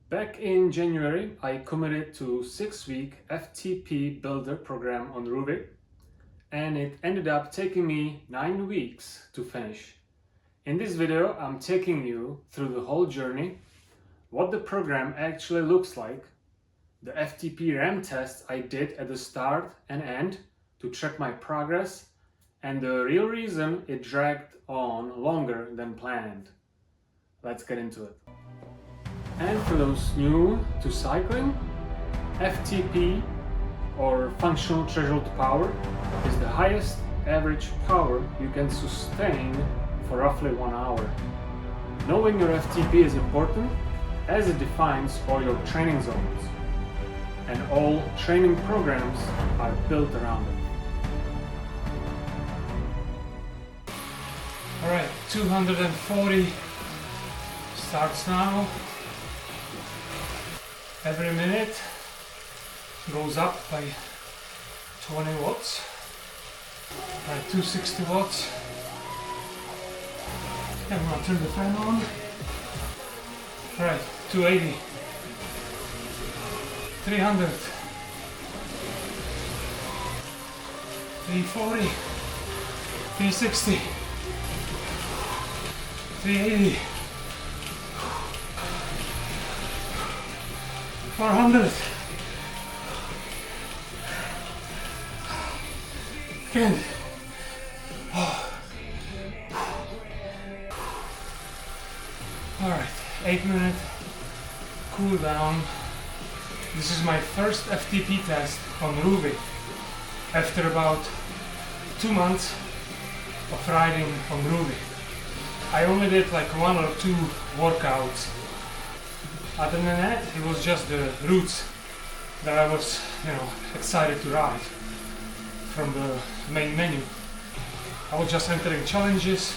Back in January, I committed to 6-week FTP Builder program on Rouvy, and it ended up taking me 9 weeks to finish. In this video, I'm taking you through the whole journey, what the program actually looks like, the FTP RAM test I did at the start and end to track my progress, and the real reason it dragged on longer than planned. Let's get into it. And for those new to cycling, FTP or functional threshold power is the highest average power you can sustain for roughly 1 hour. Knowing your FTP is important as it defines all your training zones, and all training programs are built around it. Alright, 240 starts now. Every minute goes up by 20 watts, by 260 watts. I'm gonna turn the fan on. Alright, 280, 300, 340, 360, 380, 400. Good. Alright, 8-minute cool down. This is my first FTP test on Rouvy after about 2 months of riding on Rouvy. I only did like 1 or 2 workouts. Other than that, it was just the routes that I was, excited to ride from the main menu. I was just entering challenges,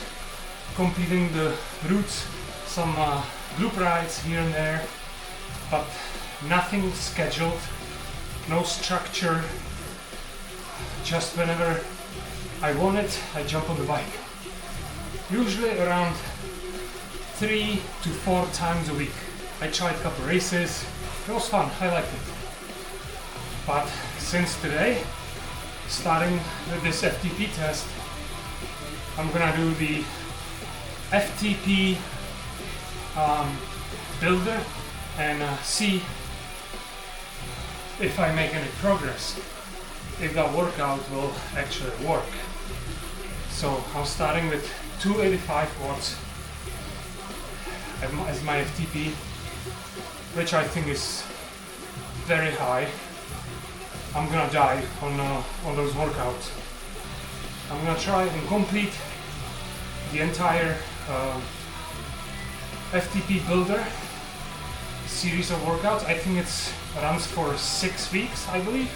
completing the routes, some loop rides here and there, but nothing scheduled, no structure. Just whenever I want it, I jump on the bike. Usually around 3 to 4 times a week. I tried a couple races, it was fun, I liked it. But since today, starting with this FTP test, I'm gonna do the FTP Builder and see if I make any progress, if that workout will actually work. So I'm starting with 285 watts as my FTP, which I think is very high. I'm gonna die on those workouts. I'm gonna try and complete the entire FTP Builder series of workouts. I think it runs for 6 weeks, I believe.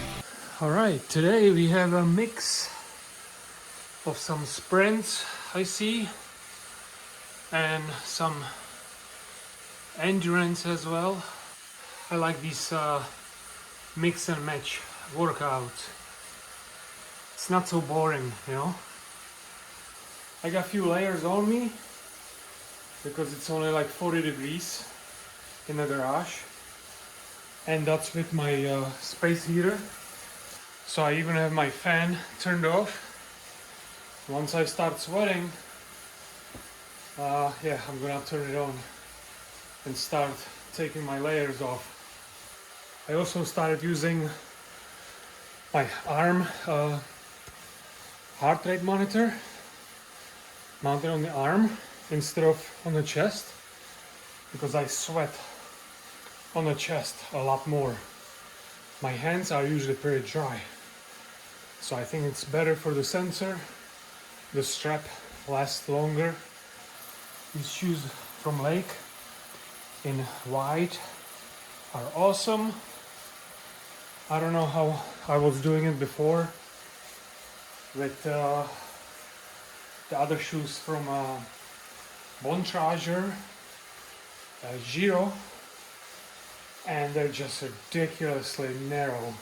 Alright, today we have a mix of some sprints, I see, and some endurance as well. I like these mix and match workouts. It's not so boring, I got a few layers on me because it's only like 40 degrees in the garage, and that's with my space heater. So I even have my fan turned off. Once I start sweating, I'm gonna turn it on and start taking my layers off. I also started using my arm heart rate monitor mounted on the arm instead of on the chest, because I sweat on the chest a lot more. My hands are usually pretty dry, so I think it's better for the sensor. The strap lasts longer. These shoes from Lake in white are awesome. I don't know how I was doing it before with the other shoes from Bontrager, Giro, and they're just ridiculously narrow.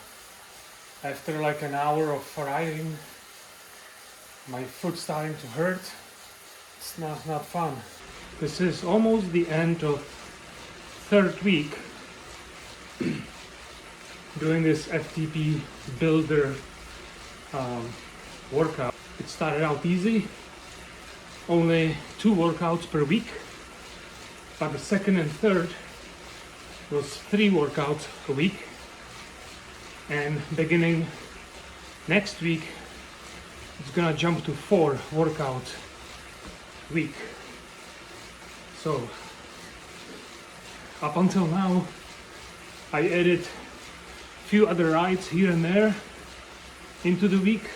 After like an hour of riding, my foot's starting to hurt. It's not fun. This is almost the end of third week doing this FTP Builder workout. It started out easy, only 2 workouts per week, but the second and third was 3 workouts a week, and beginning next week it's gonna jump to 4 workouts a week. So up until now I added a few other rides here and there into the week.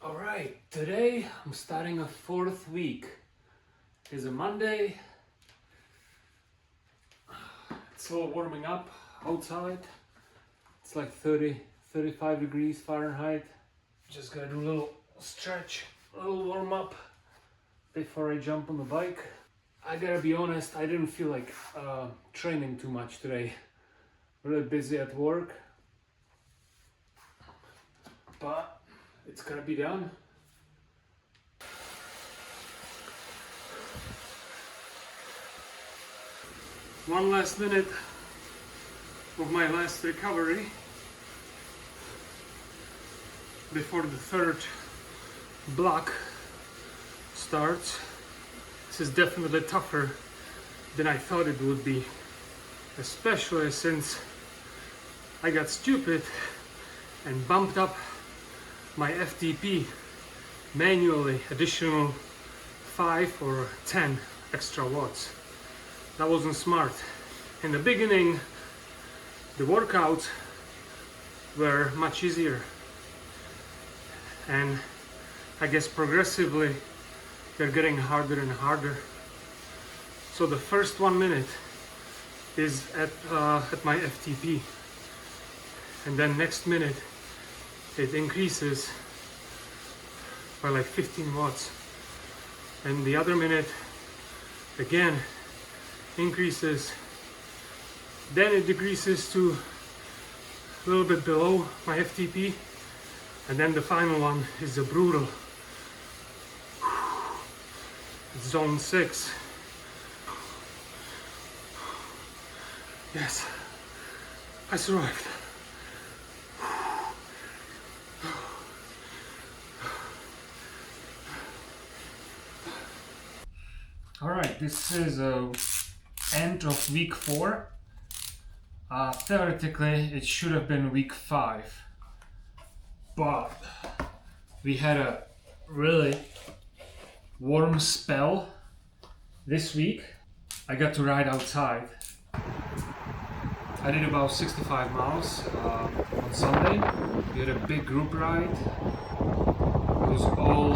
Alright, today I'm starting a 4th week. It's a Monday. It's all warming up outside. It's like 35 degrees Fahrenheit. Just gotta do a little stretch, a little warm up before I jump on the bike. I gotta be honest, I didn't feel like training too much today. Really busy at work, but it's gonna be done. One last minute of my last recovery before the 3rd block starts. This is definitely tougher than I thought it would be, especially since I got stupid and bumped up my FTP manually additional 5 or 10 extra watts. That wasn't smart. In the beginning, the workouts were much easier, and I guess progressively they're getting harder and harder. So the first 1 minute is at my FTP, and then next minute it increases by like 15 watts, and the other minute again increases, then it decreases to a little bit below my FTP, and then the final one is a brutal. It's zone 6. Yes, I survived. Alright, this is end of week 4. Theoretically it should have been week 5, but we had a really warm spell this week. I got to ride outside. I did about 65 miles on Sunday. We had a big group ride. It was all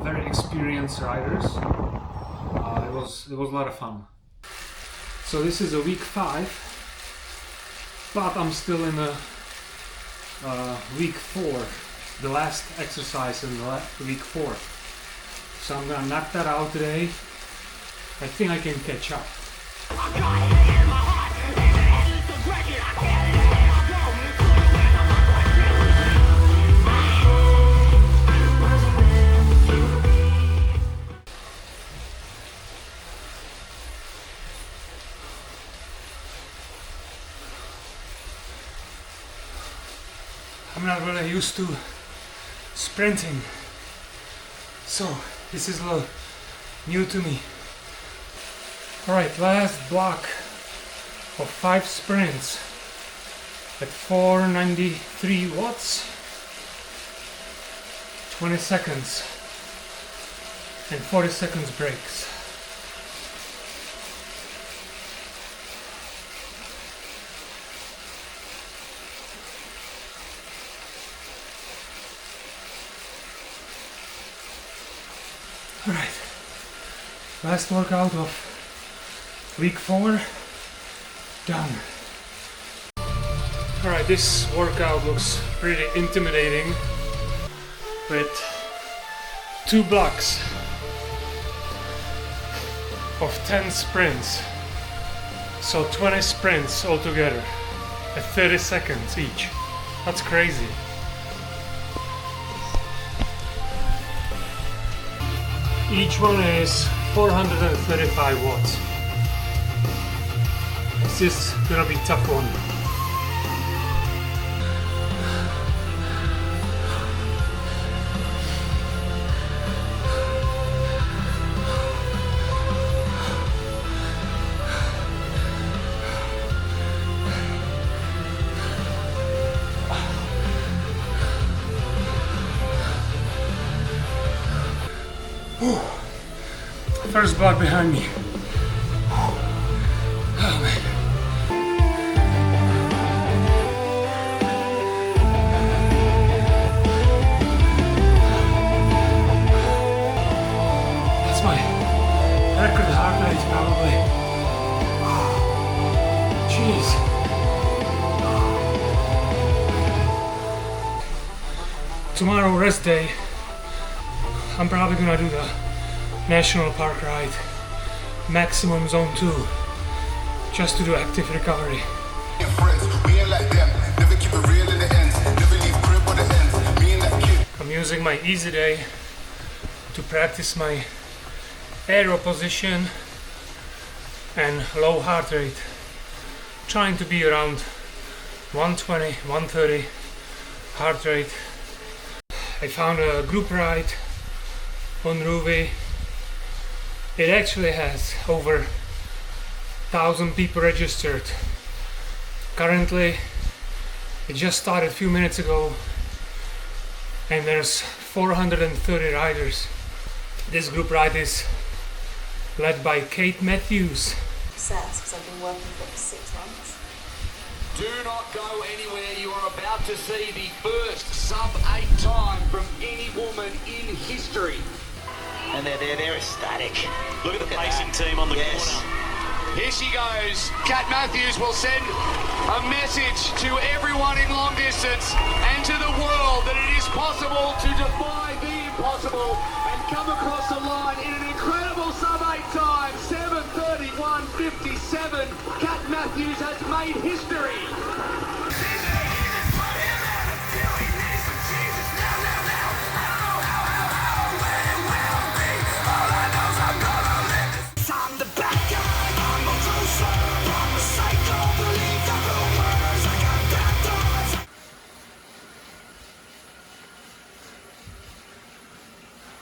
very experienced riders. It was a lot of fun. So this is a week 5, but I'm still in a week 4, the last exercise in the week 4. So I'm gonna knock that out today. I think I can catch up. I'm not really used to sprinting, so this is a little new to me. Alright, last block of 5 sprints at 493 watts, 20 seconds and 40 seconds breaks. Alright, last workout of week 4 done. Alright, this workout looks pretty intimidating with 2 blocks of 10 sprints. So 20 sprints altogether at 30 seconds each. That's crazy. Each one is 435 watts. This is gonna be a tough one. First block behind me. Oh man. That's my record heart rate probably. Jeez. Tomorrow rest day. I'm probably gonna do the National Park ride, maximum zone 2, just to do active recovery. I'm using my easy day to practice my aero position and low heart rate, trying to be around 120, 130 heart rate. I found a group ride on Rouvy. It actually has over 1,000 people registered. Currently, it just started a few minutes ago and there's 430 riders. This group ride is led by Kate Matthews. Obsessed because I've been working for it for 6 months. Do not go anywhere. You are about to see the first sub-8 time from any woman in history. And they're ecstatic. Look at the pacing team on the corner. Here she goes. Kat Matthews will send a message to everyone in long distance and to the world that it is possible to defy the impossible and come across the line in an incredible sub-8 time, 7:31.57. Kat Matthews has made history.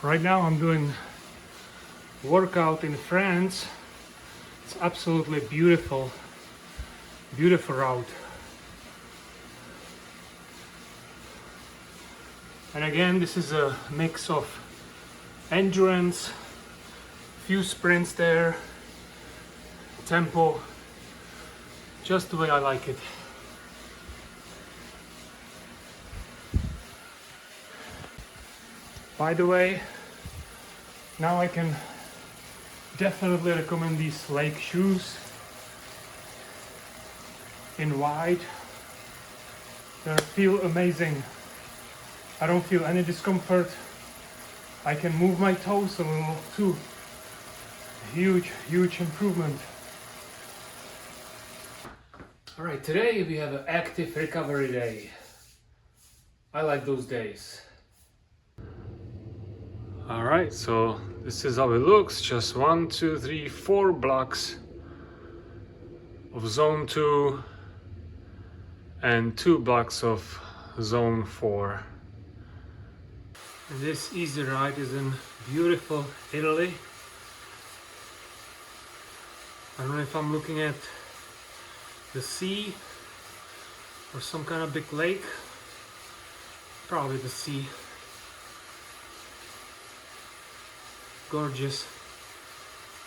Right now I'm doing workout in France. It's absolutely beautiful, beautiful route. And again, this is a mix of endurance, few sprints there, tempo, just the way I like it. By the way, now I can definitely recommend these Lake shoes in white. They feel amazing. I don't feel any discomfort. I can move my toes a little too. Huge, huge improvement. Alright, today we have an active recovery day. I like those days. Alright, so this is how it looks. Just 1, 2, 3, 4 blocks of zone 2 and 2 blocks of zone 4. And this easy ride is in beautiful Italy. I don't know if I'm looking at the sea or some kind of big lake. Probably the sea. Gorgeous.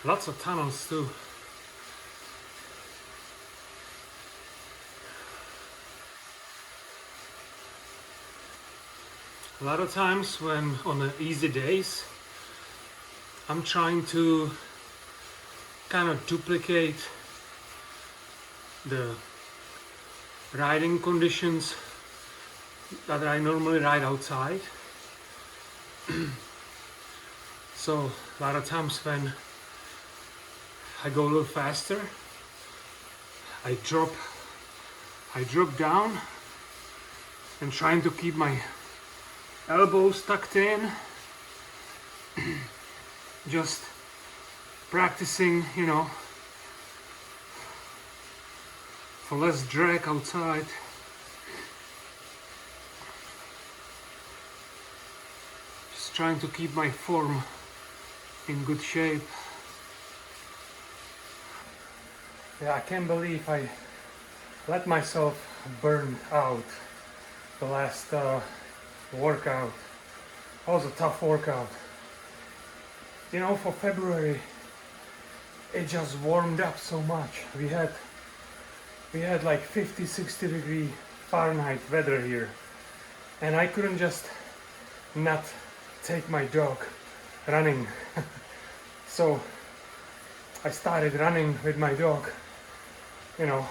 Lots of tunnels too. A lot of times when on the easy days I'm trying to kind of duplicate the riding conditions that I normally ride outside. So a lot of times when I go a little faster, I drop down and trying to keep my elbows tucked in, just practicing, you know, for less drag outside. Just trying to keep my form in good shape. Yeah, I can't believe I let myself burn out the last workout. That was a tough workout. You know, for February it just warmed up so much. We had like 50-60 degree Fahrenheit weather here, and I couldn't just not take my dog running. So I started running with my dog, you know,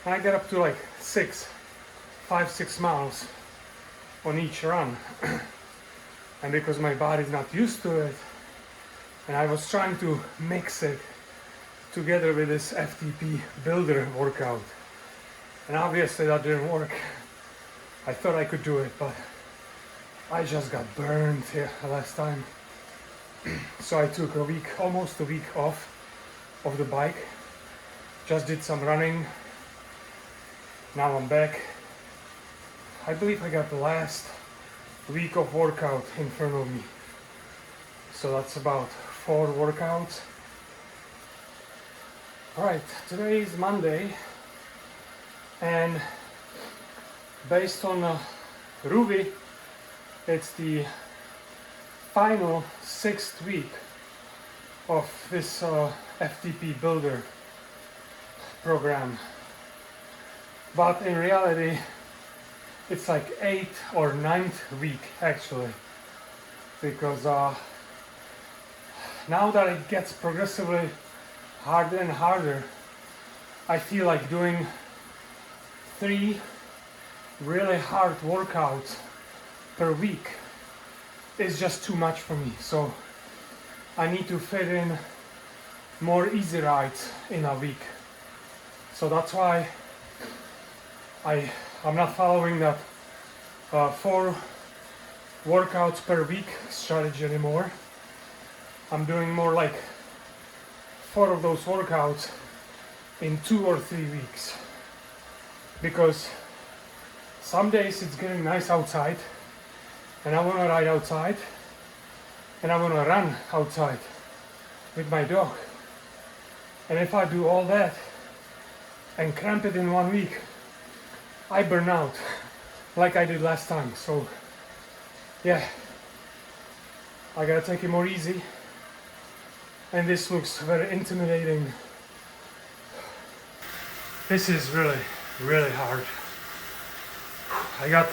and I got up to like 5-6 miles on each run. And because my body's not used to it, and I was trying to mix it together with this FTP Builder workout, and obviously that didn't work. I thought I could do it, but I just got burned here last time. So I took almost a week off of the bike, just did some running. Now I'm back. I believe I got the last week of workout in front of me. So that's about 4 workouts. Alright, today is Monday, and based on Rouvy, it's the final 6th week of this FTP Builder program. But in reality, it's like 8th or 9th week actually, because now that it gets progressively harder and harder, I feel like doing 3 really hard workouts per week is just too much for me. So I need to fit in more easy rides in a week. So that's why I'm not following that 4 workouts per week strategy anymore. I'm doing more like 4 of those workouts in 2 or 3 weeks, because some days it's getting nice outside and I want to ride outside and I want to run outside with my dog, and if I do all that and cramp it in 1 week, I burn out like I did last time. So yeah, I gotta take it more easy, and this looks very intimidating. This is really hard. I got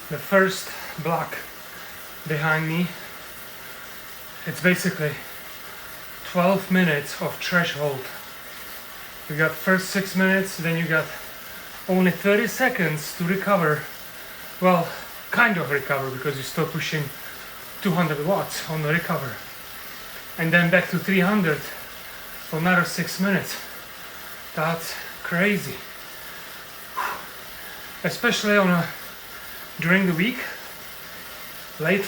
the first block behind me. It's basically 12 minutes of threshold. You got first 6 minutes, then you got only 30 seconds to recover. Well, kind of recover, because you're still pushing 200 watts on the recover. And then back to 300 for another 6 minutes. That's crazy. Especially during the week, late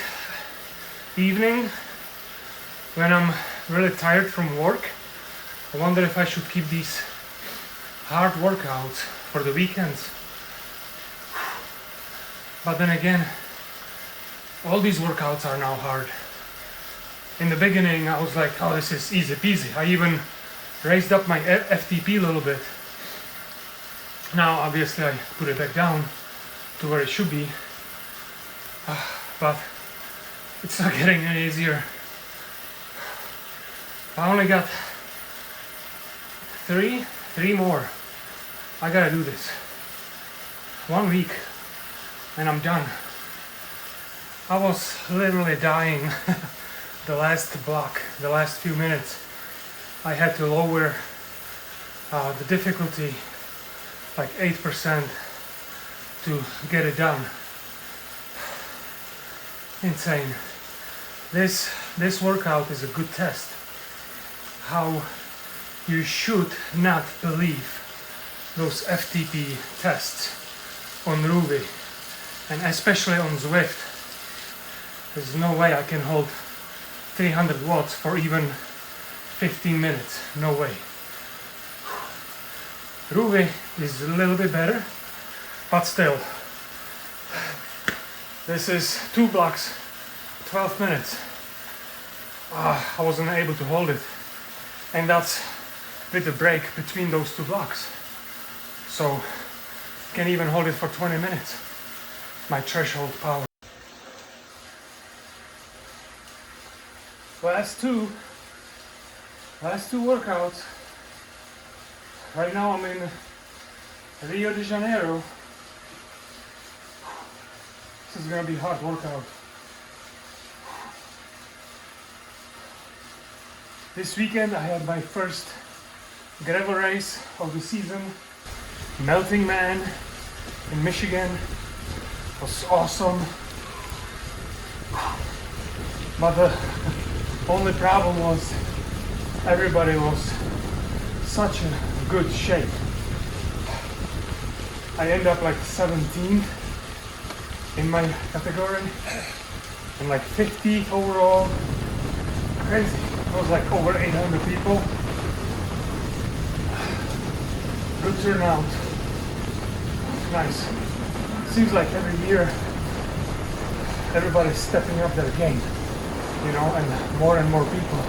evening, when I'm really tired from work. I wonder if I should keep these hard workouts for the weekends. But then again, all these workouts are now hard. In the beginning I was like, oh, this is easy peasy. I even raised up my FTP a little bit. Now obviously I put it back down to where it should be, but it's not getting any easier. I only got three more. I gotta do this 1 week and I'm done. I was literally dying the last block, the last few minutes. I had to lower the difficulty like 8% to get it done. Insane. This workout is a good test how you should not believe those FTP tests on Rouvy, and especially on Zwift. There's no way I can hold 300 watts for even 15 minutes. No way. Rouvy is a little bit better, but still. This is 2 blocks, 12 minutes. I wasn't able to hold it. And that's with the break between those 2 blocks. So, can even hold it for 20 minutes. My threshold power. Last two workouts. Right now I'm in Rio de Janeiro. This is gonna be a hard workout. This weekend I had my first gravel race of the season. Melting Man in Michigan. It was awesome. But the only problem was everybody was such a good shape. I ended up like 17th in my category and like 50 overall. Crazy. It was like over 800 people. Good turnout. Nice. Seems like every year everybody's stepping up their game, you know, and more people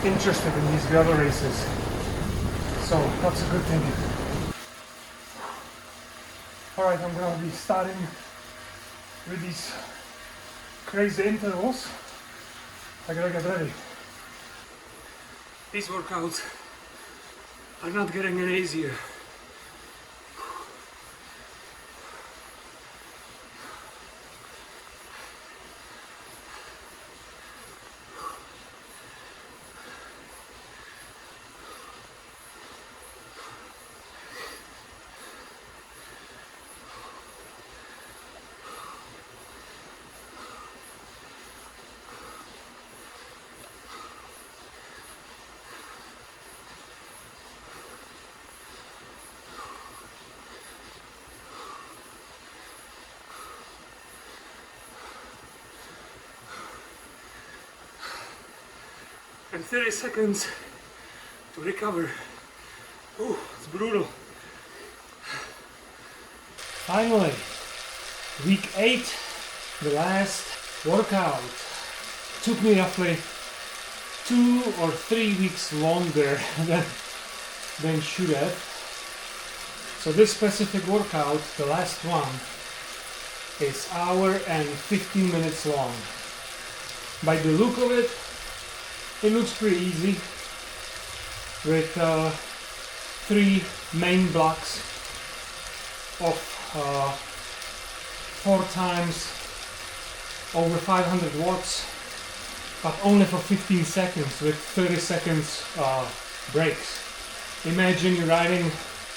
interested in these gravel races. So that's a good thing. Alright, I'm gonna be starting with these crazy intervals. I gotta get ready. These workouts are not getting any easier. And 30 seconds to recover. Ooh, it's brutal. Finally, week 8, the last workout. Took me roughly 2 or 3 weeks longer than should have. So this specific workout, the last one, is hour and 15 minutes long. By the look of it, it looks pretty easy with 3 main blocks of 4 times over 500 watts, but only for 15 seconds with 30 seconds breaks. Imagine you're riding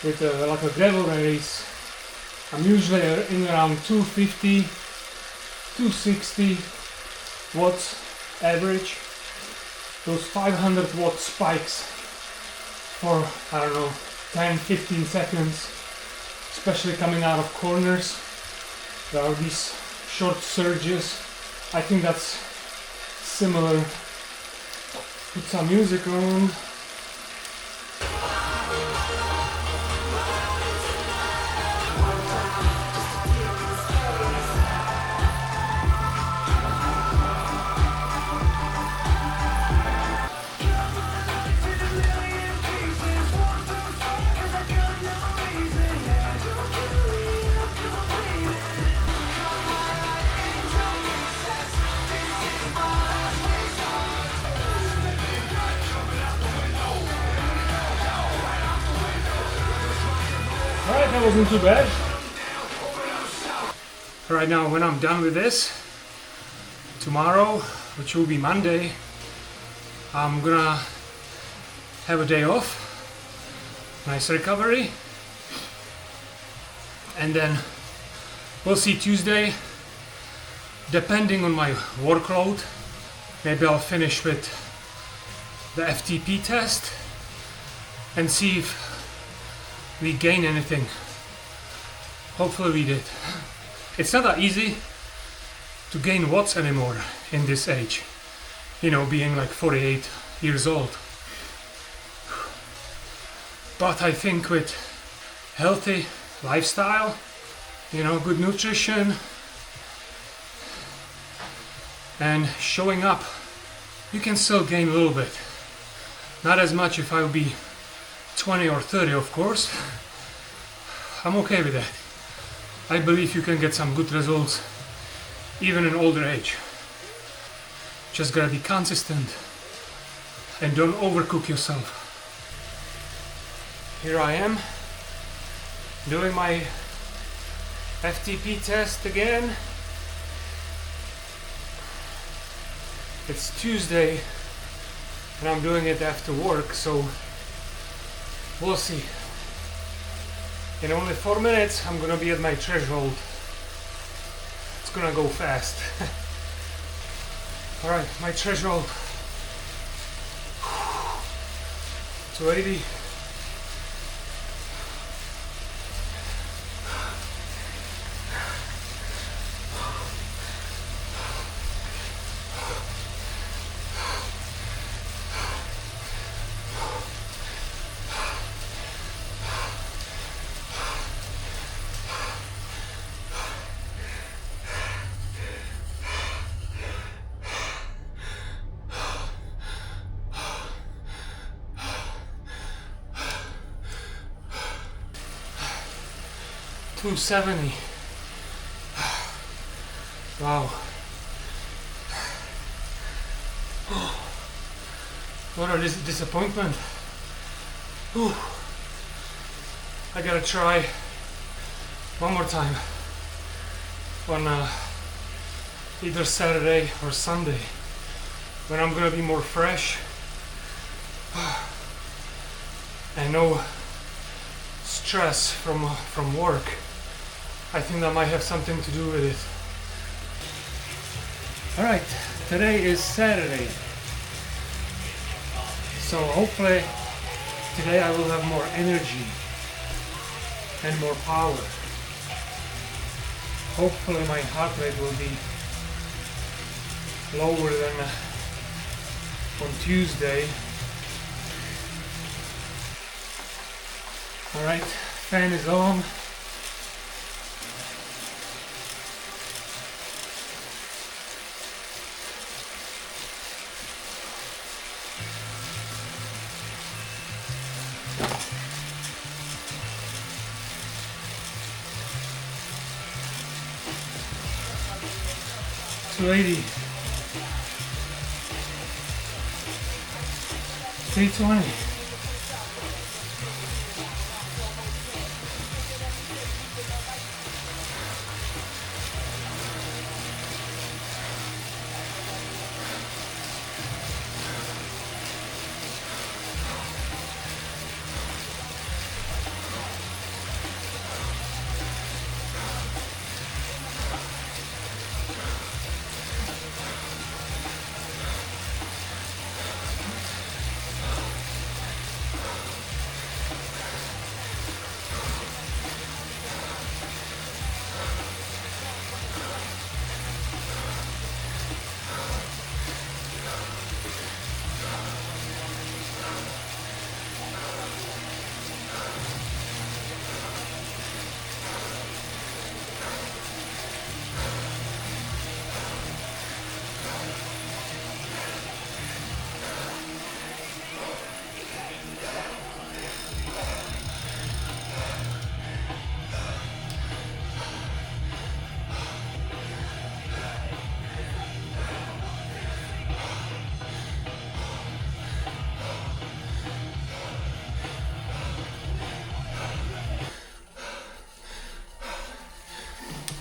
with like a gravel race. I'm usually in around 250, 260 watts average. Those 500 watt spikes for, I don't know, 10-15 seconds, especially coming out of corners. There are these short surges. I think that's similar. Put some music on. Alright, that wasn't too bad. Right now, when I'm done with this, tomorrow, which will be Monday, I'm gonna have a day off, nice recovery, and then we'll see Tuesday, depending on my workload. Maybe I'll finish with the FTP test and see if we gain anything. Hopefully we did. It's not that easy to gain watts anymore in this age, you know, being like 48 years old. But I think with healthy lifestyle, you know, good nutrition, and showing up, you can still gain a little bit. Not as much if I would be 20 or 30, of course. I'm okay with that. I believe you can get some good results even in older age. Just gotta be consistent and don't overcook yourself. Here I am doing my FTP test again. It's Tuesday and I'm doing it after work, so we'll see. In only 4 minutes I'm gonna be at my threshold. It's gonna go fast. Alright, my threshold 280. $270. Wow. What a disappointment. Whew. I gotta try one more time on either Saturday or Sunday when I'm gonna be more fresh and no stress from work. I think that might have something to do with it. Alright, today is Saturday. So hopefully today I will have more energy and more power. Hopefully my heart rate will be lower than on Tuesday. Alright, fan is on. $280, $320.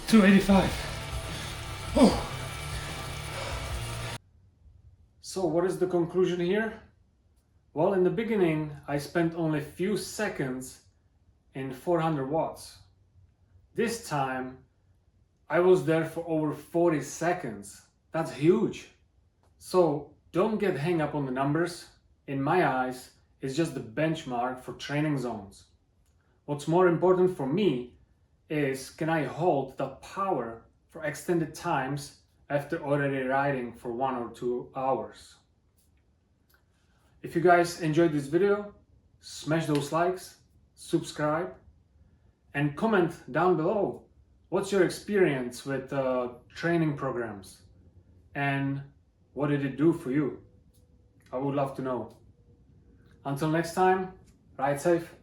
$285. Oh. So what is the conclusion here? Well, in the beginning, I spent only a few seconds in 400 watts. This time, I was there for over 40 seconds. That's huge. So don't get hung up on the numbers. In my eyes, it's just the benchmark for training zones. What's more important for me is, can I hold the power for extended times after already riding for 1 or 2 hours? If you guys enjoyed this video, smash those likes, subscribe, and comment down below what's your experience with training programs and what did it do for you. I would love to know. Until next time, ride safe.